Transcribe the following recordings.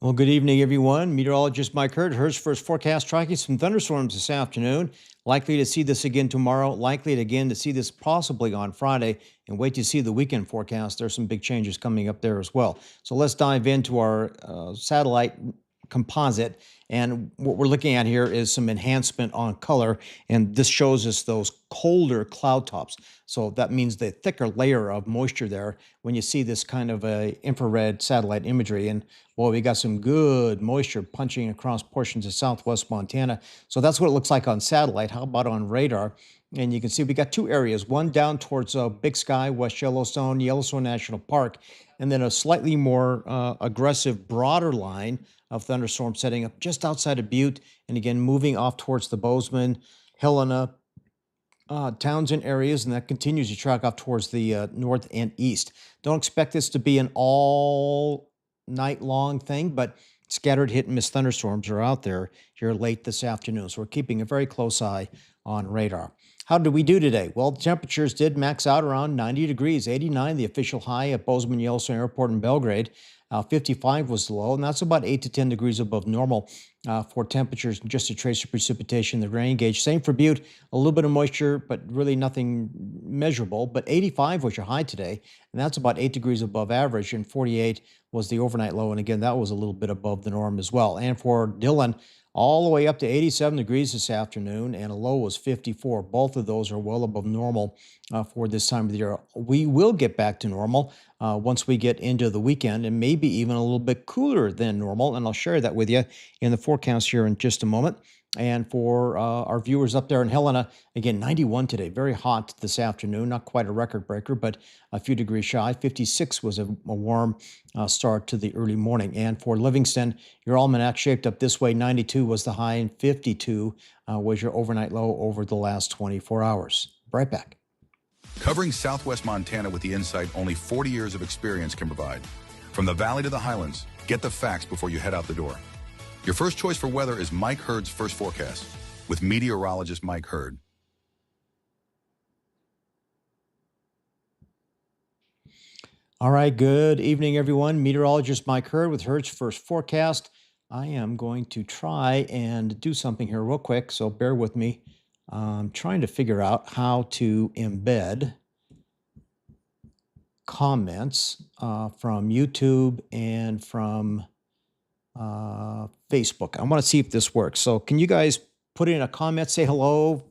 Well, good evening, everyone. Meteorologist Mike Hurd, first forecast tracking some thunderstorms this afternoon. Likely to see this again tomorrow. Likely to again to see this possibly on Friday. And wait to see the weekend forecast. There's some big changes coming up there as well. So let's dive into our satellite composite. And what we're looking at here is some enhancement on color. And this shows us those colder cloud tops. So that means the thicker layer of moisture there when you see this kind of infrared satellite imagery. And boy, we got some good moisture punching across portions of southwest Montana. So that's what it looks like on satellite. How about on radar? And you can see we got two areas, one down towards Big Sky, West Yellowstone, Yellowstone National Park, and then a slightly more aggressive, broader line of thunderstorms setting up just outside of Butte. And again, moving off towards the Bozeman, Helena, Townsend areas, and that continues to track off towards the north and east. Don't expect this to be an all night long thing, but scattered hit and miss thunderstorms are out there here late this afternoon. So we're keeping a very close eye on radar. How did we do today? Well, the temperatures did max out around 90 degrees, 89 the official high at Bozeman Yellowstone Airport in Belgrade. 55 was the low, and that's about 8 to 10 degrees above normal for temperatures, just a trace of precipitation, the rain gauge. Same for Butte, a little bit of moisture, but really nothing measurable. But 85 was your high today, and that's about 8 degrees above average, and 48 was the overnight low. And again, that was a little bit above the norm as well. And for Dillon, all the way up to 87 degrees this afternoon, and a low was 54. Both of those are well above normal for this time of the year. We will get back to normal once we get into the weekend, and maybe even a little bit cooler than normal. And I'll share that with you in the forecast here in just a moment. And for our viewers up there in Helena, again, 91 today, very hot this afternoon, not quite a record breaker, but a few degrees shy. 56 was a warm start to the early morning. And for Livingston, your almanac shaped up this way. 92 was the high, and 52 was your overnight low over the last 24 hours. Right back. Covering southwest Montana with the insight only 40 years of experience can provide. From the valley to the highlands, get the facts before you head out the door. Your first choice for weather is Mike Hurd's First Forecast with meteorologist Mike Hurd. All right, good evening, everyone. Meteorologist Mike Hurd with Hurd's First Forecast. I am going to try and do something here real quick, so bear with me. I'm trying to figure out how to embed comments from YouTube and from Facebook. I want to see if this works. So can you guys put in a comment, say hello?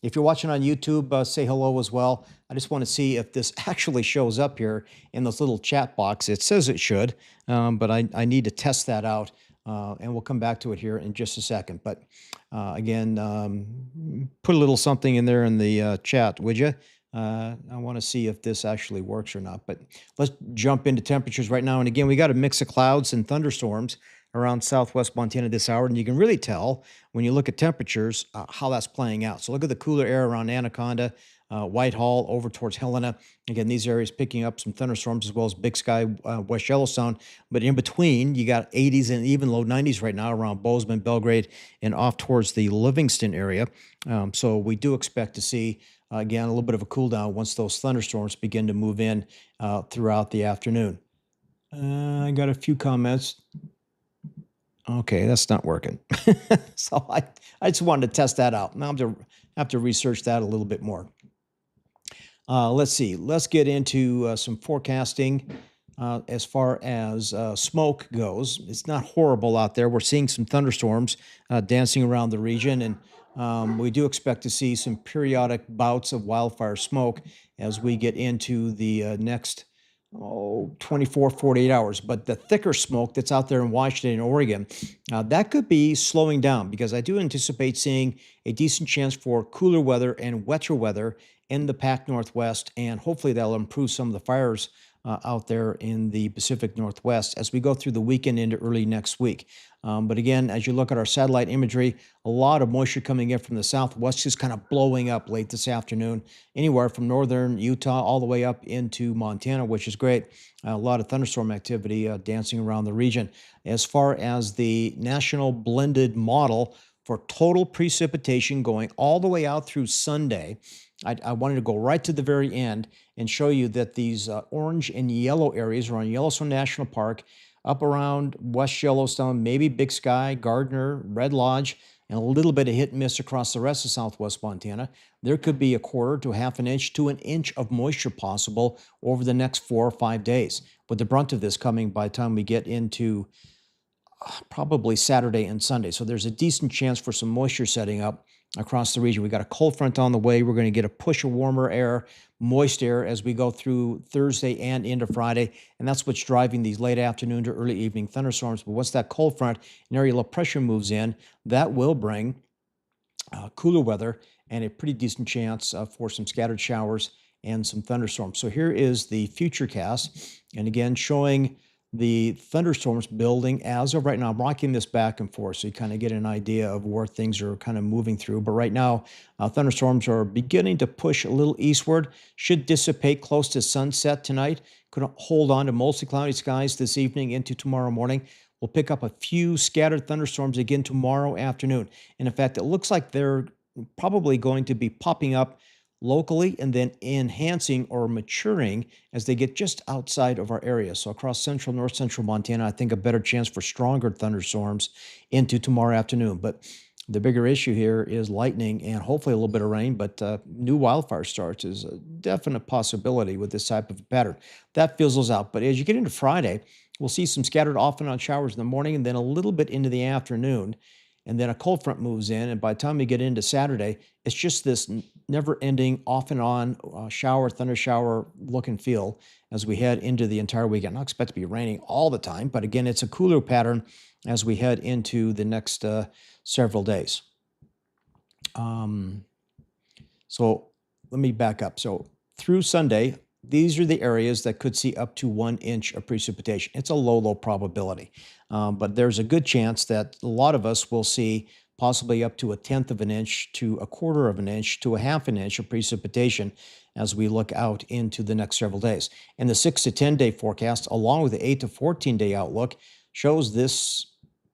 If you're watching on YouTube, say hello as well. I just want to see if this actually shows up here in this little chat box. It says it should, but I need to test that out, and we'll come back to it here in just a second. But again, put a little something in there in the chat, would you? I want to see if this actually works or not. But let's jump into temperatures right now. And again, we got a mix of clouds and thunderstorms around southwest Montana this hour, and you can really tell when you look at temperatures how that's playing out. So look at the cooler air around Anaconda, Whitehall, over towards Helena. Again, these areas picking up some thunderstorms as well as Big Sky, West Yellowstone. But in between, you got 80s and even low 90s right now around Bozeman, Belgrade, and off towards the Livingston area. So we do expect to see, again, a little bit of a cool down once those thunderstorms begin to move in throughout the afternoon. I got a few comments. Okay, that's not working. So I just wanted to test that out. Now I have to research that a little bit more. Let's see. Let's get into some forecasting as far as smoke goes. It's not horrible out there. We're seeing some thunderstorms dancing around the region, and we do expect to see some periodic bouts of wildfire smoke as we get into the next 24, 48 hours. But the thicker smoke that's out there in Washington and Oregon, that could be slowing down, because I do anticipate seeing a decent chance for cooler weather and wetter weather in the Pac Northwest, and hopefully that'll improve some of the fires out there in the Pacific Northwest as we go through the weekend into early next week. But again, as you look at our satellite imagery, a lot of moisture coming in from the southwest, just kind of blowing up late this afternoon, anywhere from northern Utah all the way up into Montana, which is great. A lot of thunderstorm activity dancing around the region. As far as the national blended model for total precipitation going all the way out through Sunday, I wanted to go right to the very end and show you that these orange and yellow areas around Yellowstone National Park up around West Yellowstone, maybe Big Sky, Gardner, Red Lodge, and a little bit of hit and miss across the rest of southwest Montana. There could be a quarter to half an inch to an inch of moisture possible over the next 4 or 5 days, with the brunt of this coming by the time we get into probably Saturday and Sunday. So there's a decent chance for some moisture setting up across the region. We got a cold front on the way. We're going to get a push of warmer air, moist air as we go through Thursday and into Friday. And that's what's driving these late afternoon to early evening thunderstorms. But once that cold front and area low pressure moves in, that will bring cooler weather and a pretty decent chance for some scattered showers and some thunderstorms. So here is the futurecast. And again, showing the thunderstorms building as of right now. I'm rocking this back and forth so you kind of get an idea of where things are kind of moving through. But right now, thunderstorms are beginning to push a little eastward, should dissipate close to sunset tonight, could hold on to mostly cloudy skies this evening into tomorrow morning. We'll pick up a few scattered thunderstorms again tomorrow afternoon. And in fact, it looks like they're probably going to be popping up locally and then enhancing or maturing as they get just outside of our area. So across central, north central Montana, I think a better chance for stronger thunderstorms into tomorrow afternoon. But the bigger issue here is lightning and hopefully a little bit of rain, but new wildfire starts is a definite possibility with this type of pattern. That fizzles out. But as you get into Friday, we'll see some scattered off and on showers in the morning and then a little bit into the afternoon. And then a cold front moves in, and by the time we get into Saturday, it's just this never-ending off and on shower, thunder shower look and feel as we head into the entire weekend. I don't expect to be raining all the time, but again, it's a cooler pattern as we head into the next several days. So let me back up. So through Sunday, these are the areas that could see up to 1 inch of precipitation. It's a low, low probability, but there's a good chance that a lot of us will see possibly up to 1/10 of an inch to 1/4 of an inch to 1/2 an inch of precipitation as we look out into the next several days. And the 6 to 10 day forecast, along with the 8 to 14 day outlook, shows this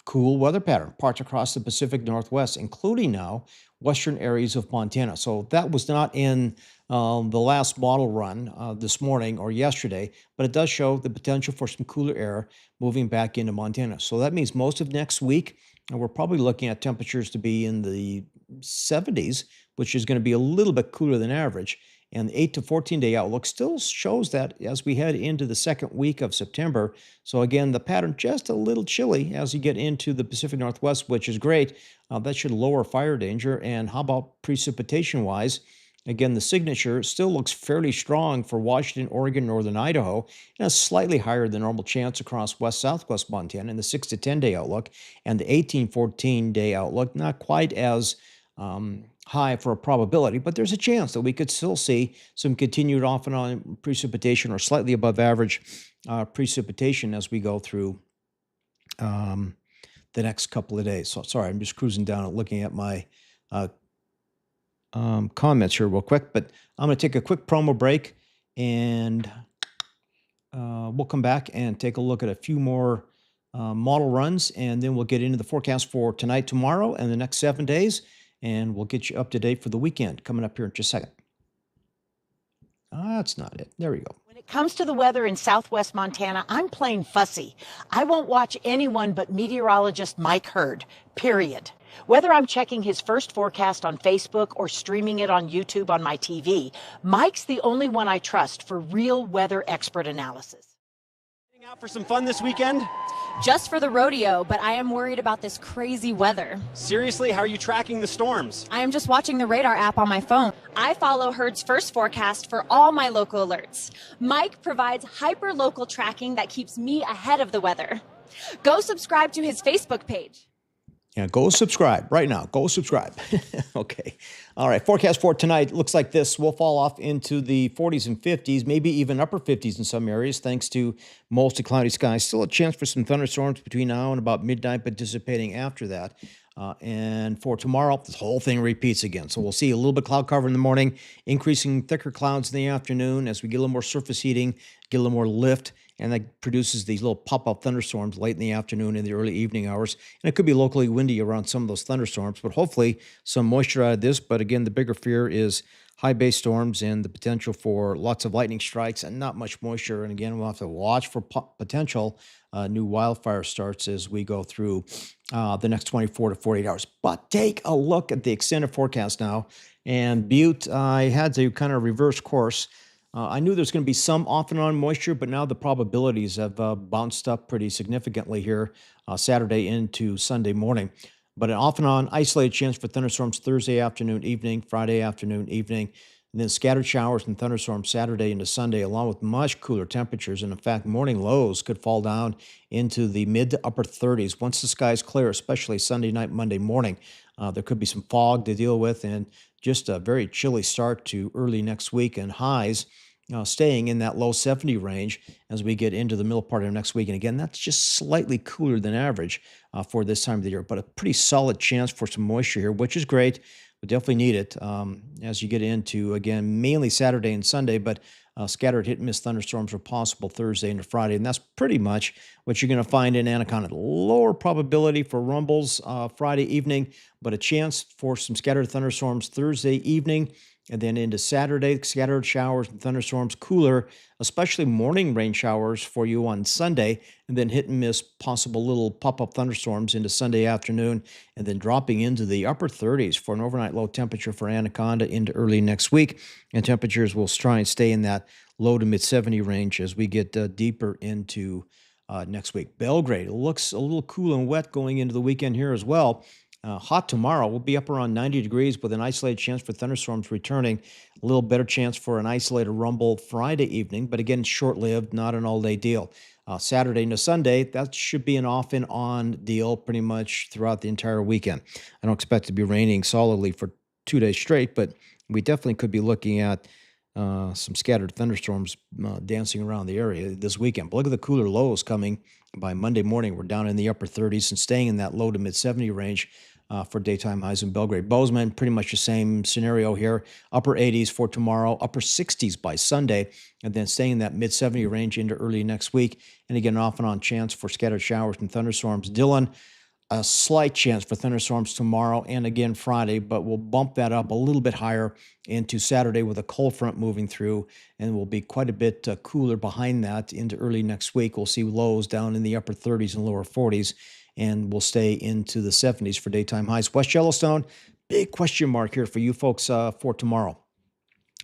cool weather pattern, parts across the Pacific Northwest, including now western areas of Montana. So that was not in the last model run this morning or yesterday, but it does show the potential for some cooler air moving back into Montana. So that means most of next week, and we're probably looking at temperatures to be in the 70s, which is going to be a little bit cooler than average. And the 8 to 14 day outlook still shows that as we head into the second week of September. So again, the pattern just a little chilly as you get into the Pacific Northwest, which is great. That should lower fire danger. And how about precipitation wise? Again, the signature still looks fairly strong for Washington, Oregon, northern Idaho, and a slightly higher than normal chance across west-southwest Montana in the 6 to 10 day outlook. And the 18-14 day outlook, not quite as high for a probability, but there's a chance that we could still see some continued off and on precipitation or slightly above average precipitation as we go through the next couple of days. So sorry, I'm just cruising down and looking at my comments here real quick, but I'm going to take a quick promo break and we'll come back and take a look at a few more model runs, and then we'll get into the forecast for tonight, tomorrow, and the next 7 days. And we'll get you up to date for the weekend coming up here in just a second. That's not it. There we go. When it comes to the weather in southwest Montana, I'm plain fussy. I won't watch anyone but meteorologist Mike Hurd, period. Whether I'm checking his first forecast on Facebook or streaming it on YouTube on my TV, Mike's the only one I trust for real weather expert analysis. Out for some fun this weekend? Just for the rodeo, but I am worried about this crazy weather. Seriously, how are you tracking the storms? I am just watching the radar app on my phone. I follow Herd's first forecast for all my local alerts. Mike provides hyper-local tracking that keeps me ahead of the weather. Go subscribe to his Facebook page. Yeah, go subscribe right now. Go subscribe. Okay. All right. Forecast for tonight looks like this. We'll fall off into the 40s and 50s, maybe even upper 50s in some areas, thanks to mostly cloudy skies. Still a chance for some thunderstorms between now and about midnight, but dissipating after that. And for tomorrow, this whole thing repeats again. So we'll see a little bit cloud cover in the morning, increasing thicker clouds in the afternoon as we get a little more surface heating, get a little more lift, and that produces these little pop-up thunderstorms late in the afternoon and the early evening hours. And it could be locally windy around some of those thunderstorms, but hopefully some moisture out of this. But again, the bigger fear is high base storms and the potential for lots of lightning strikes and not much moisture. And again, we'll have to watch for potential new wildfire starts as we go through the next 24 to 48 hours. But take a look at the extended forecast now. And Butte, I had to kind of reverse course. I knew there's going to be some off and on moisture, but now the probabilities have bounced up pretty significantly here Saturday into Sunday morning. But an off and on isolated chance for thunderstorms Thursday afternoon, evening, Friday afternoon, evening, and then scattered showers and thunderstorms Saturday into Sunday, along with much cooler temperatures. And in fact, morning lows could fall down into the mid to upper 30s once the skies clear, especially Sunday night, Monday morning. There could be some fog to deal with and just a very chilly start to early next week, and highs staying in that low 70 range as we get into the middle part of next week. And again, that's just slightly cooler than average for this time of the year, but a pretty solid chance for some moisture here, which is great. We definitely need it as you get into, again, mainly Saturday and Sunday, but scattered hit and miss thunderstorms are possible Thursday into Friday. And that's pretty much what you're going to find in Anaconda. Lower probability for rumbles Friday evening, but a chance for some scattered thunderstorms Thursday evening. And then into Saturday, scattered showers and thunderstorms, cooler, especially morning rain showers for you on Sunday, and then hit and miss possible little pop-up thunderstorms into Sunday afternoon, and then dropping into the upper 30s for an overnight low temperature for Anaconda into early next week. And temperatures will try and stay in that low to mid 70 range as we get deeper into next week. Belgrade looks a little cool and wet going into the weekend here as well. Hot tomorrow. We'll be up around 90 degrees with an isolated chance for thunderstorms returning. A little better chance for an isolated rumble Friday evening, but again, short-lived, not an all-day deal. Saturday into Sunday, that should be an off and on deal pretty much throughout the entire weekend. I don't expect it to be raining solidly for 2 days straight, but we definitely could be looking at some scattered thunderstorms dancing around the area this weekend. But look at the cooler lows coming by Monday morning. We're down in the upper 30s and staying in that low to mid 70 range for daytime highs in Belgrade. Bozeman, pretty much the same scenario here. Upper 80s for tomorrow, upper 60s by Sunday, and then staying in that mid 70 range into early next week. And again, off and on chance for scattered showers and thunderstorms. Dillon, a slight chance for thunderstorms tomorrow and again Friday, but we'll bump that up a little bit higher into Saturday with a cold front moving through, and we'll be quite a bit cooler behind that into early next week. We'll see lows down in the upper 30s and lower 40s, and we'll stay into the 70s for daytime highs. West Yellowstone, big question mark here for you folks for tomorrow.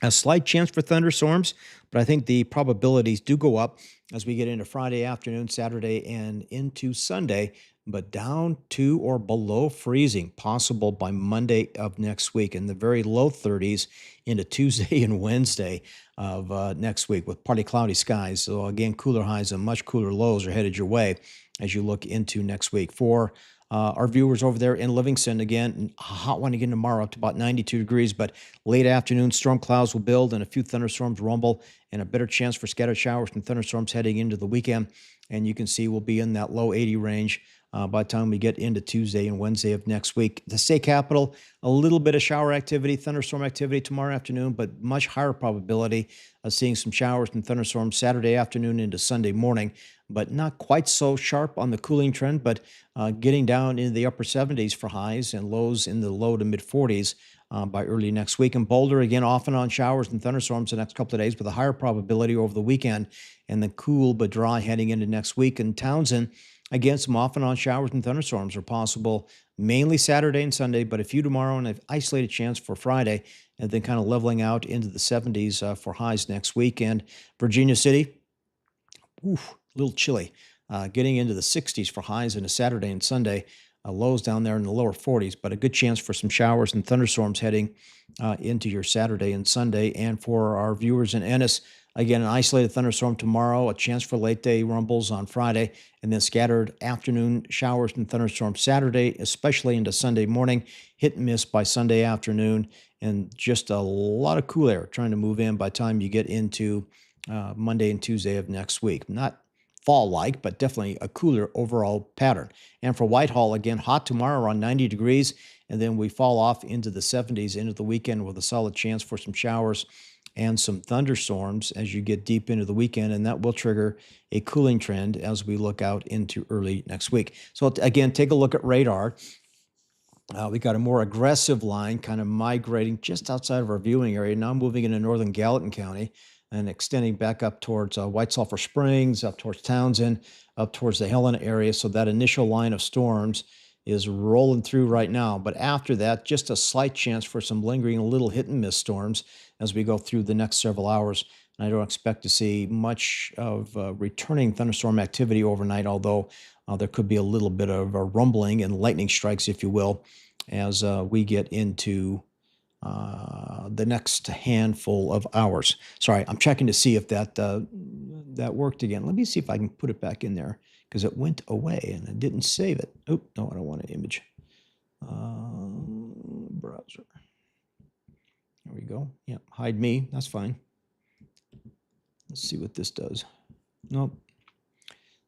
A slight chance for thunderstorms, but I think the probabilities do go up as we get into Friday afternoon, Saturday, and into Sunday, but down to or below freezing, possible by Monday of next week, in the very low 30s into Tuesday and Wednesday of next week with partly cloudy skies. So again, cooler highs and much cooler lows are headed your way as you look into next week. For our viewers over there in Livingston, again, a hot one again tomorrow up to about 92 degrees, but late afternoon storm clouds will build and a few thunderstorms rumble, and a better chance for scattered showers and thunderstorms heading into the weekend. And you can see we'll be in that low 80 range by the time we get into Tuesday and Wednesday of next week. The state capital, a little bit of shower activity, thunderstorm activity tomorrow afternoon, but much higher probability of seeing some showers and thunderstorms Saturday afternoon into Sunday morning, but not quite so sharp on the cooling trend, but getting down into the upper 70s for highs and lows in the low to mid 40s by early next week. And Boulder, again, off and on showers and thunderstorms the next couple of days with a higher probability over the weekend, and then cool but dry heading into next week. And Townsend, again, some off and on showers and thunderstorms are possible mainly Saturday and Sunday, but a few tomorrow and an isolated chance for Friday, and then kind of leveling out into the 70s for highs next week. And Virginia City, a little chilly, getting into the 60s for highs into Saturday and Sunday. Lows down there in the lower 40s, but a good chance for some showers and thunderstorms heading into your Saturday and Sunday. And for our viewers in Ennis, again, an isolated thunderstorm tomorrow, a chance for late day rumbles on Friday, and then scattered afternoon showers and thunderstorms Saturday, especially into Sunday morning, hit and miss by Sunday afternoon, and just a lot of cool air trying to move in by the time you get into Monday and Tuesday of next week. Not fall-like, but definitely a cooler overall pattern. And for Whitehall, again, hot tomorrow around 90 degrees, and then we fall off into the 70s into the weekend with a solid chance for some showers and some thunderstorms as you get deep into the weekend, and that will trigger a cooling trend as we look out into early next week. So again, take a look at radar. We got a more aggressive line kind of migrating just outside of our viewing area, now moving into northern Gallatin County and extending back up towards White Sulphur Springs, up towards Townsend, up towards the Helena area. So that initial line of storms is rolling through right now. But after that, just a slight chance for some lingering little hit and miss storms as we go through the next several hours. And I don't expect to see much of returning thunderstorm activity overnight, although there could be a little bit of a rumbling and lightning strikes, if you will, as we get into the next handful of hours. Sorry, I'm checking to see if that worked again. Let me see if I can put it back in there because it went away and I didn't save it. Oh, no, I don't want an image. Browser. There we go. Yeah, hide me. That's fine. Let's see what this does. Nope.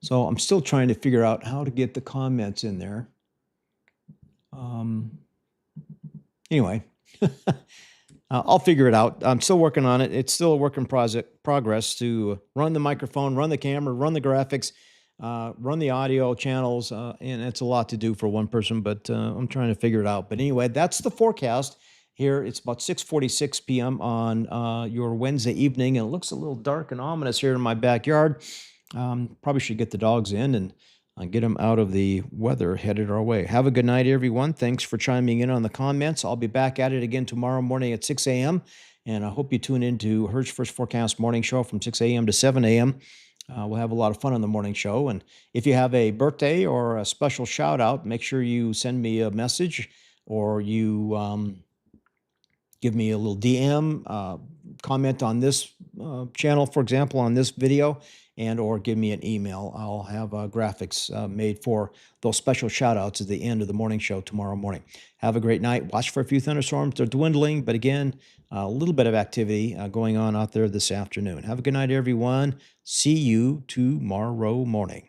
So I'm still trying to figure out how to get the comments in there. Anyway, I'll figure it out. I'm still working on it. It's still a work in progress to run the microphone, run the camera, run the graphics, run the audio channels, and it's a lot to do for one person, but I'm trying to figure it out. But anyway, that's the forecast. Here, it's about 6:46 p.m. on your Wednesday evening, and it looks a little dark and ominous here in my backyard. Probably should get the dogs in and get them out of the weather headed our way. Have a good night, everyone. Thanks for chiming in on the comments. I'll be back at it again tomorrow morning at 6 a.m., and I hope you tune in to Hertz First Forecast Morning Show from 6 a.m. to 7 a.m. We'll have a lot of fun on the morning show, and if you have a birthday or a special shout-out, make sure you send me a message or you give me a little DM, comment on this channel, for example, on this video, and or give me an email. I'll have graphics made for those special shout-outs at the end of the morning show tomorrow morning. Have a great night. Watch for a few thunderstorms. They're dwindling, but again, a little bit of activity going on out there this afternoon. Have a good night, everyone. See you tomorrow morning.